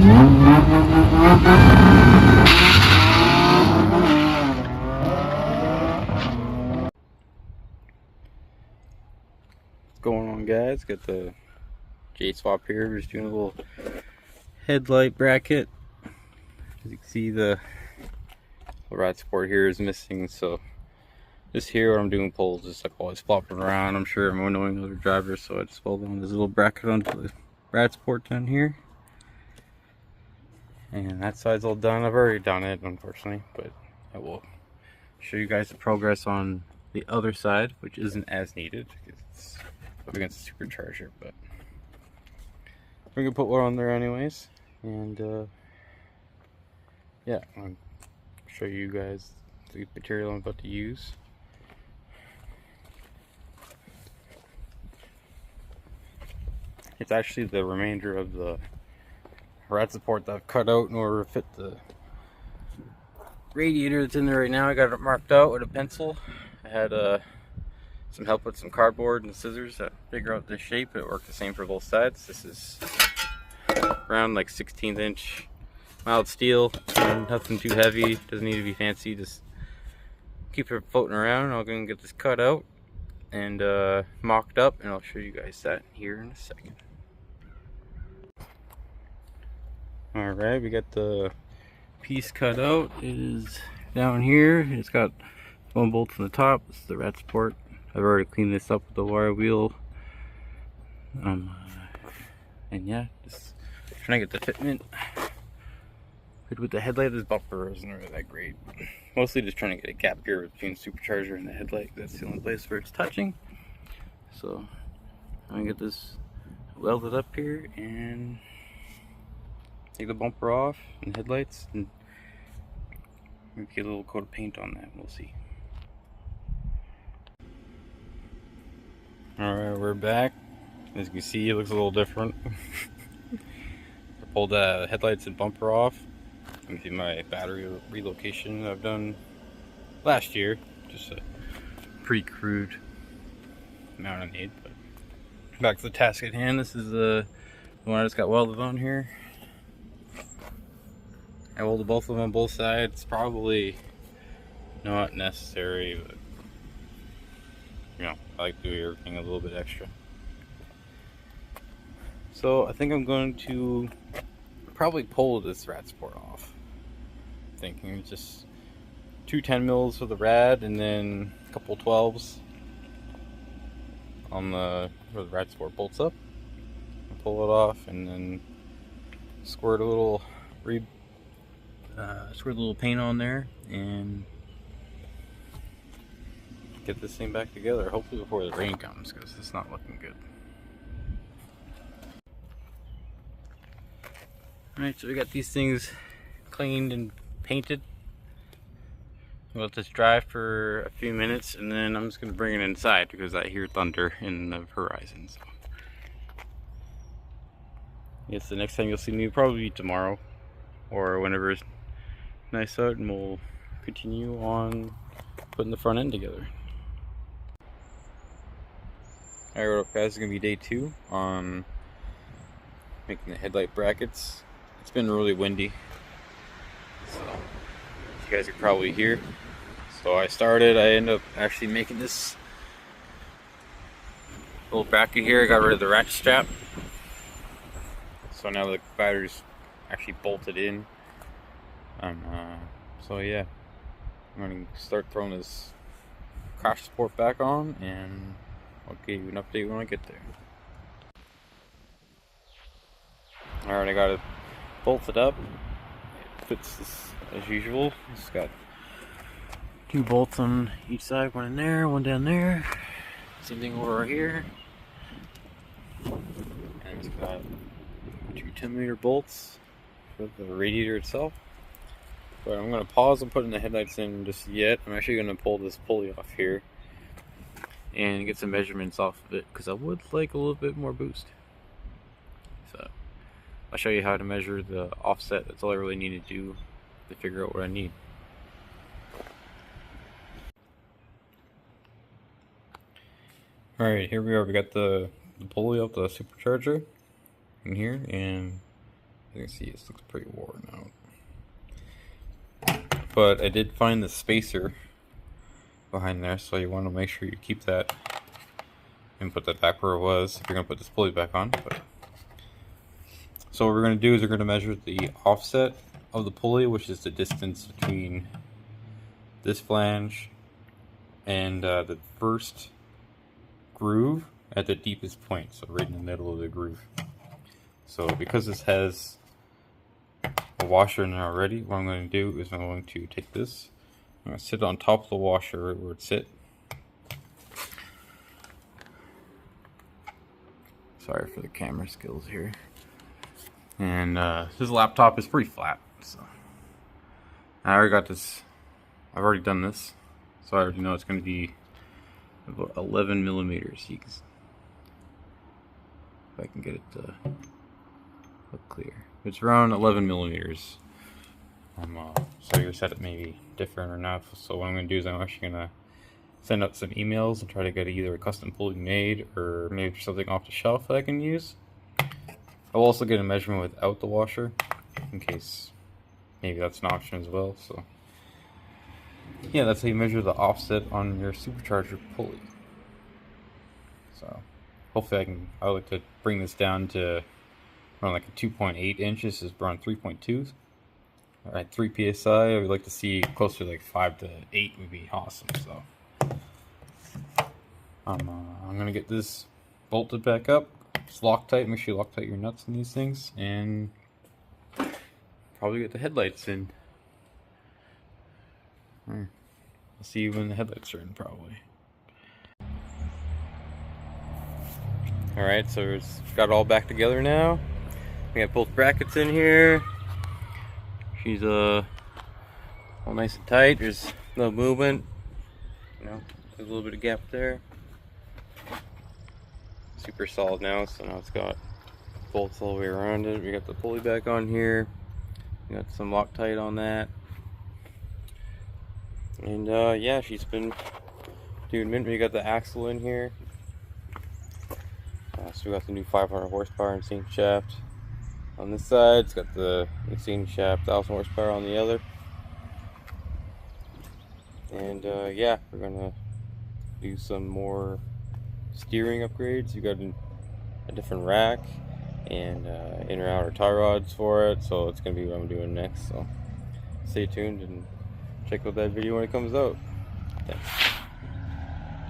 What's going on, guys? Got the J swap here. We're just doing a little headlight bracket. As you can see, the rod support here is missing, so just here what I'm doing poles just like always flopping around. I'm sure I'm annoying other drivers, so I just welded on this little bracket onto the rod support down here. And that side's all done. I've already done it, unfortunately, but I will show you guys the progress on the other side, which isn't as needed because it's up against the Supercharger, but we're gonna put one on there anyways. And yeah, I'll show you guys the material I'm about to use. It's actually the remainder of the rod support that I've cut out in order to fit the radiator that's in there right now. I got it marked out with a pencil. I had some help with some cardboard and scissors to figure out the shape. It worked the same for both sides. This is around like 16th inch mild steel, nothing too heavy, doesn't need to be fancy, just keep it floating around. I'm going to get this cut out and mocked up, and I'll show you guys that here in a second. Alright, we got the piece cut out. It is down here. It's got one bolt on the top. This is the rod support. I've already cleaned this up with the wire wheel. And yeah, just trying to get the fitment good with the headlight. This bumper isn't really that great. Mostly just trying to get a gap here between the Supercharger and the headlight. That's the only place where it's touching. So I'm gonna get this welded up here and take the bumper off and headlights and maybe get a little coat of paint on that. We'll see. Alright, we're back. As you can see, it looks a little different. I pulled the headlights and bumper off. You can see my battery relocation I've done last year. Just a pretty crude amount I need. But back to the task at hand. This is the one I just got welded on here. I welded both of them on both sides. Probably not necessary, but you know, I like to do everything a little bit extra. So I think I'm going to probably pull this rad support off. I'm thinking just two 10 mils for the rad and then a couple 12s on the where the rad support bolts up. I'll pull it off and then squirt a little paint on there and get this thing back together, hopefully before the rain comes, because it's not looking good. Alright, so we got these things cleaned and painted. We'll let this dry for a few minutes and then I'm just going to bring it inside because I hear thunder in the horizon. So I guess the next time you'll see me will probably be tomorrow or whenever it's nice out, and we'll continue on putting the front end together. Alright, what up guys, it's going to be day 2 on making the headlight brackets. It's been really windy, so you guys can probably hear. So I ended up actually making this little bracket here. I got rid of the ratchet strap. So now the battery's actually bolted in. So yeah, I'm going to start throwing this crash support back on and I'll give you an update when I get there. Alright, I got it bolted up. It fits this as usual. It's got 2 bolts on each side, one in there, one down there. Same thing over here. And it's got 2 10mm bolts for the radiator itself. But I'm going to pause on putting the headlights in just yet. I'm actually going to pull this pulley off here and get some measurements off of it because I would like a little bit more boost. So I'll show you how to measure the offset. That's all I really need to do to figure out what I need. Alright, here we are. We got the pulley off the Supercharger in here, and You can see it looks pretty worn out. But I did find the spacer behind there, so you want to make sure you keep that and put that back where it was if you're going to put this pulley back on. So what we're going to do is we're going to measure the offset of the pulley, which is the distance between this flange and the first groove at the deepest point, so right in the middle of the groove. So because this has a washer in there already, what I'm going to do is I'm going to take this, I'm going to sit on top of the washer right where it sits. Sorry for the camera skills here. And this laptop is pretty flat, so I already got this. I've already done this, so I already know it's going to be about 11 millimeters. You can, if I can get it to look clear, it's around 11 millimeters. So your setup may be different or not. So what I'm going to do is I'm actually going to send out some emails and try to get either a custom pulley made or maybe something off the shelf that I can use. I'll also get a measurement without the washer in case maybe that's an option as well. So yeah, that's how you measure the offset on your supercharger pulley. So hopefully I would like to bring this down to around like a 2.8 inches. This is around 3.2. Alright, 3 psi. I would like to see closer to like 5 to 8 would be awesome. So I'm gonna get this bolted back up. It's Loctite. Make sure you Loctite your nuts in these things, and probably get the headlights in. I'll see you when the headlights are in, probably. Alright, so it's got it all back together now. We got both brackets in here. She's all nice and tight. There's no movement. You know, there's a little bit of gap there. Super solid now, so now it's got bolts all the way around it. We got the pulley back on here. We got some Loctite on that. And yeah, she's been doing mint. We got the axle in here. So we got the new 500 horsepower insane shaft on this side. It's got the insane shaft 1000 horsepower on the other. And yeah, we're gonna do some more steering upgrades. You got a different rack and inner outer tie rods for it, so it's gonna be what I'm doing next. So stay tuned and check out that video when it comes out. Thanks.